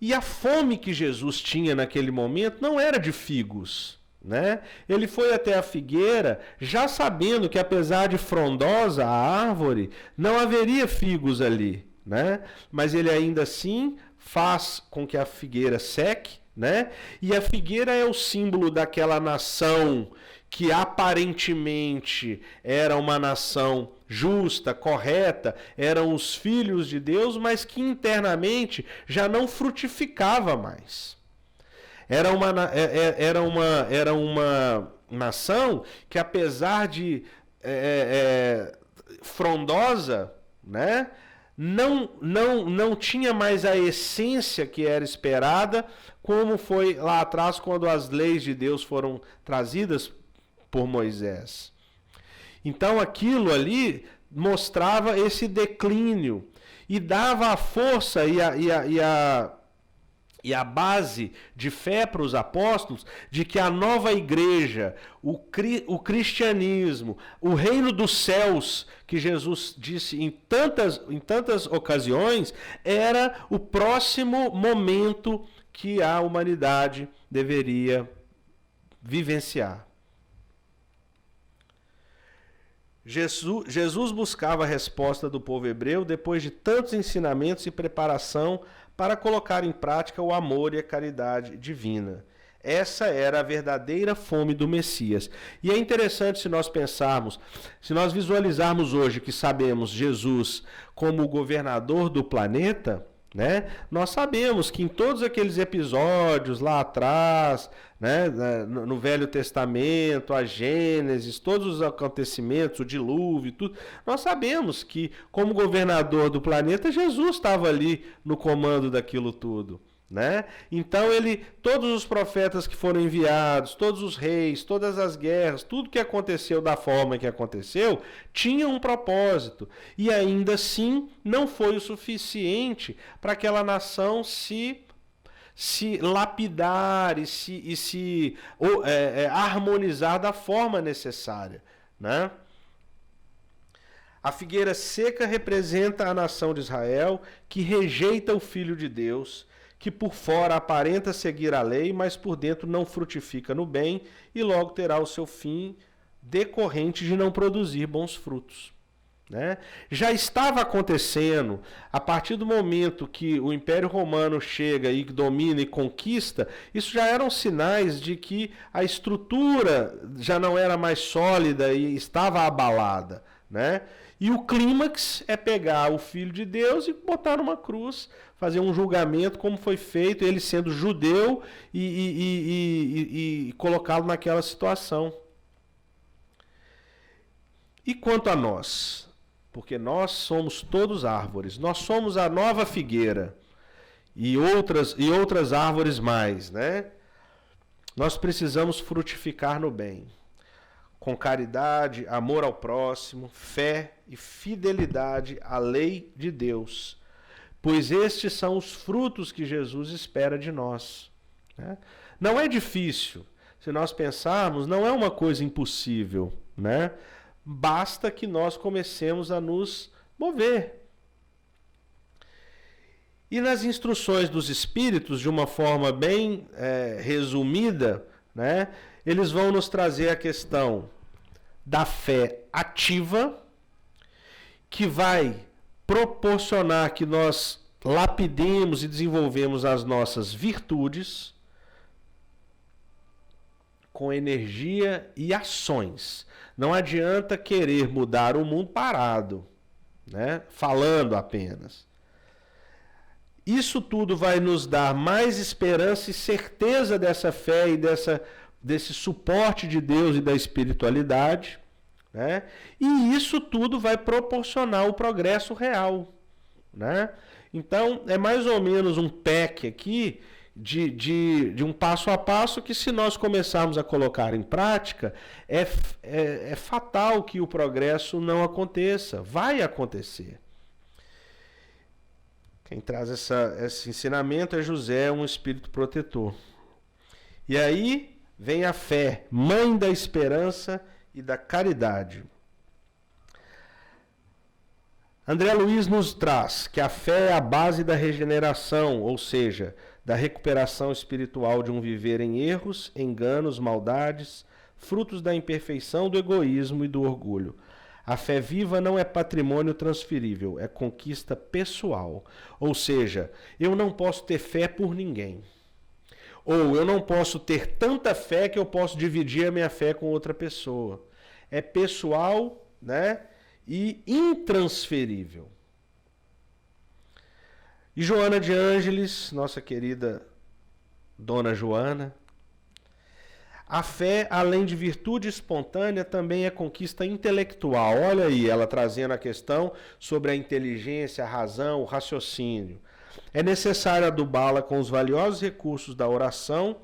E a fome que Jesus tinha naquele momento não era de figos, né? Ele foi até a figueira já sabendo que, apesar de frondosa a árvore, não haveria figos ali, né? Mas ele ainda assim faz com que a figueira seque, né? E a figueira é o símbolo daquela nação que aparentemente era uma nação justa, correta, eram os filhos de Deus, mas que internamente já não frutificava mais. Era uma nação que, apesar de frondosa, né, não tinha mais a essência que era esperada, como foi lá atrás quando as leis de Deus foram trazidas por Moisés. Então aquilo ali mostrava esse declínio e dava a força e a base de fé para os apóstolos de que a nova igreja, o cristianismo, o reino dos céus, que Jesus disse em tantas ocasiões, era o próximo momento que a humanidade deveria vivenciar. Jesus buscava a resposta do povo hebreu depois de tantos ensinamentos e preparação para colocar em prática o amor e a caridade divina. Essa era a verdadeira fome do Messias. E é interessante se nós pensarmos, se nós visualizarmos hoje que sabemos Jesus como o governador do planeta, né? Nós sabemos que em todos aqueles episódios lá atrás, né, no Velho Testamento, a Gênesis, todos os acontecimentos, o dilúvio, tudo, nós sabemos que, como governador do planeta, Jesus estava ali no comando daquilo tudo, né? Então todos os profetas que foram enviados, todos os reis, todas as guerras, tudo que aconteceu da forma que aconteceu, tinha um propósito. E ainda assim não foi o suficiente para aquela nação se lapidar e se harmonizar da forma necessária, né? A figueira seca representa a nação de Israel, que rejeita o Filho de Deus, que por fora aparenta seguir a lei, mas por dentro não frutifica no bem e logo terá o seu fim decorrente de não produzir bons frutos, né? Já estava acontecendo, a partir do momento que o Império Romano chega e domina e conquista, isso já eram sinais de que a estrutura já não era mais sólida e estava abalada, né? E o clímax é pegar o Filho de Deus e botar numa cruz, fazer um julgamento como foi feito, ele sendo judeu e colocá-lo naquela situação. E quanto a nós? Porque nós somos todos árvores, nós somos a nova figueira e outras árvores mais, né? nós precisamos frutificar no bem, com caridade, amor ao próximo, fé e fidelidade à lei de Deus, pois estes são os frutos que Jesus espera de nós. Né? Não é difícil, se nós pensarmos, não é uma coisa impossível, né? Basta que nós comecemos a nos mover. E nas instruções dos Espíritos, de uma forma bem resumida, né, eles vão nos trazer a questão da fé ativa, que vai proporcionar que nós lapidemos e desenvolvemos as nossas virtudes com energia e ações. Não adianta querer mudar o mundo parado, né, falando apenas. Isso tudo vai nos dar mais esperança e certeza dessa fé e desse suporte de Deus e da espiritualidade, né? E isso tudo vai proporcionar o progresso real, né? Então, é mais ou menos um pack aqui de um passo a passo que, se nós começarmos a colocar em prática, é fatal que o progresso não aconteça. Vai acontecer. Quem traz esse ensinamento é José, um espírito protetor. E aí vem a fé, mãe da esperança e da caridade. André Luiz nos traz que a fé é a base da regeneração, ou seja, da recuperação espiritual de um viver em erros, enganos, maldades, frutos da imperfeição, do egoísmo e do orgulho. A fé viva não é patrimônio transferível, é conquista pessoal. Ou seja, eu não posso ter fé por ninguém. Ou eu não posso ter tanta fé que eu posso dividir a minha fé com outra pessoa. É pessoal, né? E intransferível. E Joana de Ângeles, nossa querida Dona Joana, a fé, além de virtude espontânea, também é conquista intelectual. Olha aí, ela trazendo a questão sobre a inteligência, a razão, o raciocínio. É necessário adubá-la com os valiosos recursos da oração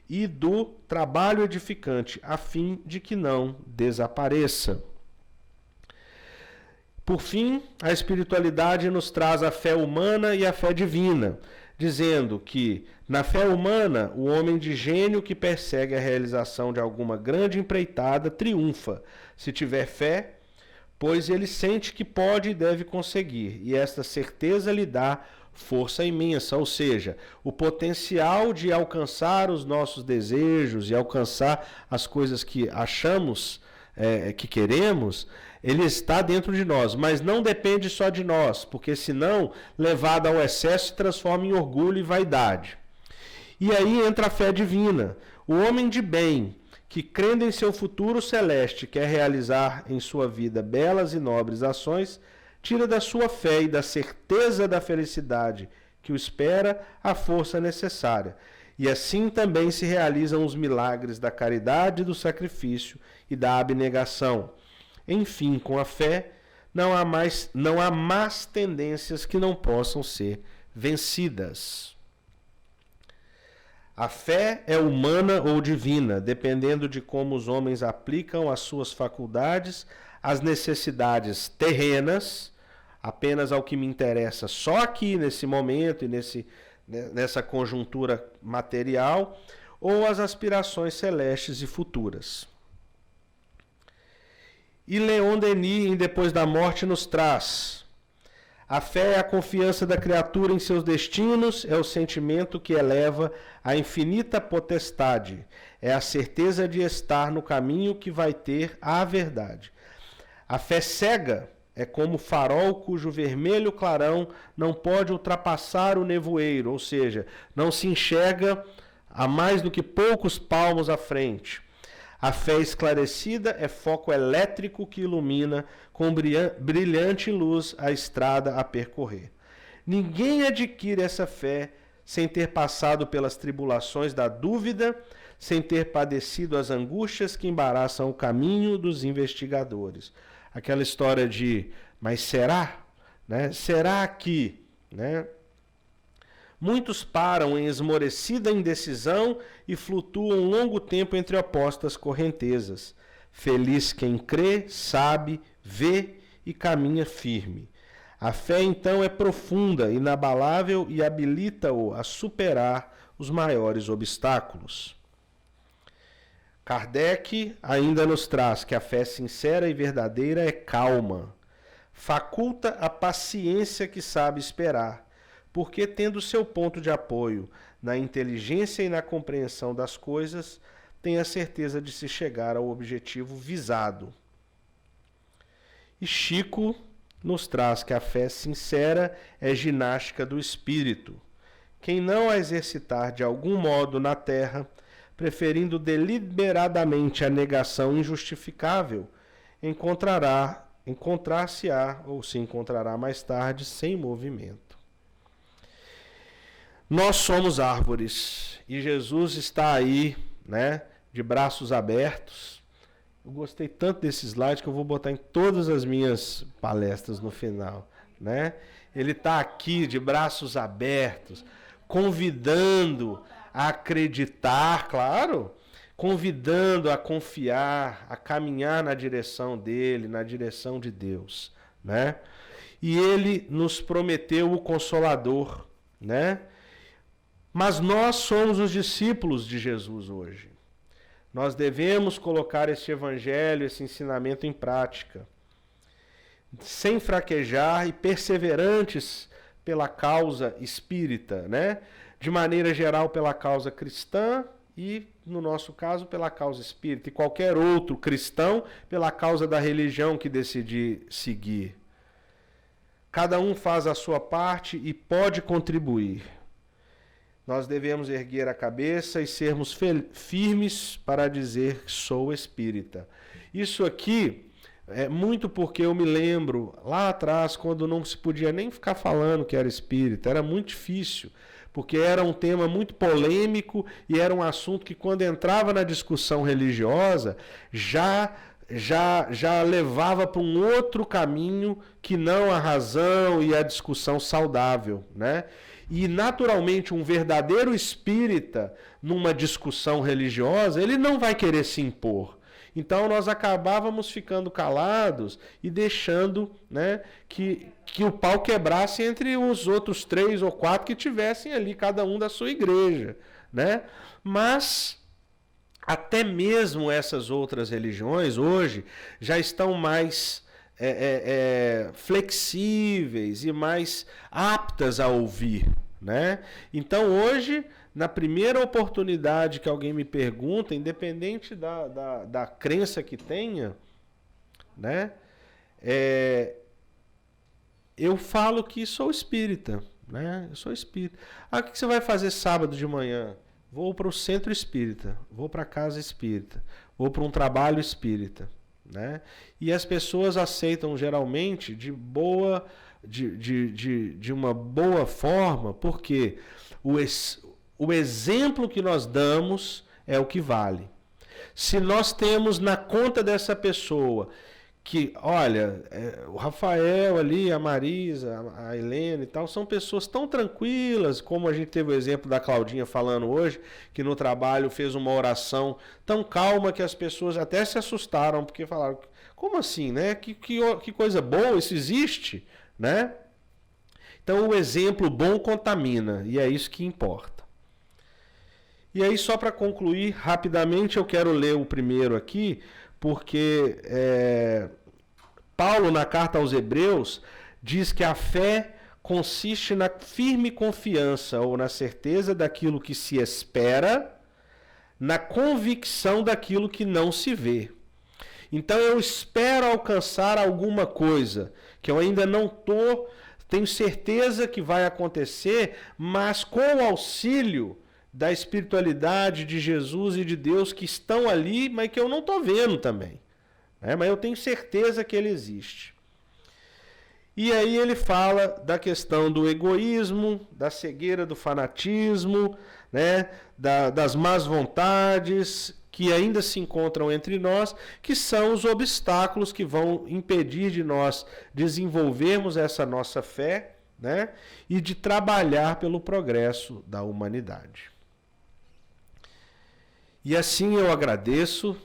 e do trabalho edificante, a fim de que não desapareça. Por fim, a espiritualidade nos traz a fé humana e a fé divina, dizendo que, na fé humana, o homem de gênio que persegue a realização de alguma grande empreitada triunfa, se tiver fé, pois ele sente que pode e deve conseguir, e esta certeza lhe dá força imensa, ou seja, o potencial de alcançar os nossos desejos e alcançar as coisas que achamos que queremos, ele está dentro de nós, mas não depende só de nós, porque senão, levado ao excesso, se transforma em orgulho e vaidade. E aí entra a fé divina. O homem de bem, que crendo em seu futuro celeste, quer realizar em sua vida belas e nobres ações, tira da sua fé e da certeza da felicidade que o espera a força necessária. E assim também se realizam os milagres da caridade, do sacrifício e da abnegação. Enfim, com a fé, não há más tendências que não possam ser vencidas. A fé é humana ou divina, dependendo de como os homens aplicam as suas faculdades às necessidades terrenas, apenas ao que me interessa só aqui, nesse momento e nessa conjuntura material, ou às aspirações celestes e futuras. E Leon Denis, em Depois da Morte, nos traz: a fé é a confiança da criatura em seus destinos, é o sentimento que eleva a infinita potestade, é a certeza de estar no caminho que vai ter a verdade. A fé cega é como farol cujo vermelho clarão não pode ultrapassar o nevoeiro, ou seja, não se enxerga a mais do que poucos palmos à frente. A fé esclarecida é foco elétrico que ilumina com brilhante luz a estrada a percorrer. Ninguém adquire essa fé sem ter passado pelas tribulações da dúvida, sem ter padecido as angústias que embaraçam o caminho dos investigadores. Aquela história de, mas será? Né? Será que? Né? Muitos param em esmorecida indecisão e flutuam longo tempo entre opostas correntezas. Feliz quem crê, sabe, vê e caminha firme. A fé, então, é profunda, inabalável e habilita-o a superar os maiores obstáculos. Kardec ainda nos traz que a fé sincera e verdadeira é calma. Faculta a paciência que sabe esperar, porque, tendo seu ponto de apoio na inteligência e na compreensão das coisas, tem a certeza de se chegar ao objetivo visado. E Chico nos traz que a fé sincera é ginástica do espírito. Quem não a exercitar de algum modo na terra, preferindo deliberadamente a negação injustificável, encontrar-se-á ou se encontrará mais tarde sem movimento. Nós somos árvores e Jesus está aí, né, de braços abertos. Eu gostei tanto desse slide que eu vou botar em todas as minhas palestras no final, né? Ele está aqui de braços abertos, convidando a acreditar, claro, convidando a confiar, a caminhar na direção dele, na direção de Deus, né? E ele nos prometeu o Consolador, né? Mas nós somos os discípulos de Jesus hoje. Nós devemos colocar este evangelho, esse ensinamento em prática, sem fraquejar e perseverantes pela causa espírita, né? De maneira geral pela causa cristã e, no nosso caso, pela causa espírita, e qualquer outro cristão pela causa da religião que decidir seguir. Cada um faz a sua parte e pode contribuir. Nós devemos erguer a cabeça e sermos firmes para dizer que sou espírita. Isso aqui é muito porque eu me lembro lá atrás, quando não se podia nem ficar falando que era espírita, era muito difícil, porque era um tema muito polêmico e era um assunto que, quando entrava na discussão religiosa, já levava para um outro caminho que não a razão e a discussão saudável, né? E, naturalmente, um verdadeiro espírita, numa discussão religiosa, ele não vai querer se impor. Então, nós acabávamos ficando calados e deixando, né, que o pau quebrasse entre os outros 3 ou 4 que tivessem ali, cada um da sua igreja, né? Mas até mesmo essas outras religiões, hoje, já estão mais flexíveis e mais aptas a ouvir, né? Então, hoje, na primeira oportunidade que alguém me pergunta, independente da crença que tenha, né, eu falo que sou espírita, né? Eu sou espírita. Ah, o que você vai fazer sábado de manhã? Vou para o centro espírita, vou para a casa espírita, vou para um trabalho espírita, né? E as pessoas aceitam geralmente de uma boa forma, porque o exemplo que nós damos é o que vale. Se nós temos na conta dessa pessoa que, olha, o Rafael ali, a Marisa, a Helena e tal, são pessoas tão tranquilas, como a gente teve o exemplo da Claudinha falando hoje, que no trabalho fez uma oração tão calma que as pessoas até se assustaram, porque falaram, como assim, né? Que coisa boa, isso existe, né? Então o exemplo bom contamina, e é isso que importa. E aí, só para concluir rapidamente, eu quero ler o primeiro aqui, porque Paulo, na carta aos Hebreus, diz que a fé consiste na firme confiança ou na certeza daquilo que se espera, na convicção daquilo que não se vê. Então eu espero alcançar alguma coisa que eu ainda não tenho certeza que vai acontecer, mas com o auxílio da espiritualidade de Jesus e de Deus que estão ali, mas que eu não estou vendo também, né? Mas eu tenho certeza que ele existe. E aí ele fala da questão do egoísmo, da cegueira do fanatismo, né? Das más vontades que ainda se encontram entre nós, que são os obstáculos que vão impedir de nós desenvolvermos essa nossa fé, né? E de trabalhar pelo progresso da humanidade. E assim eu agradeço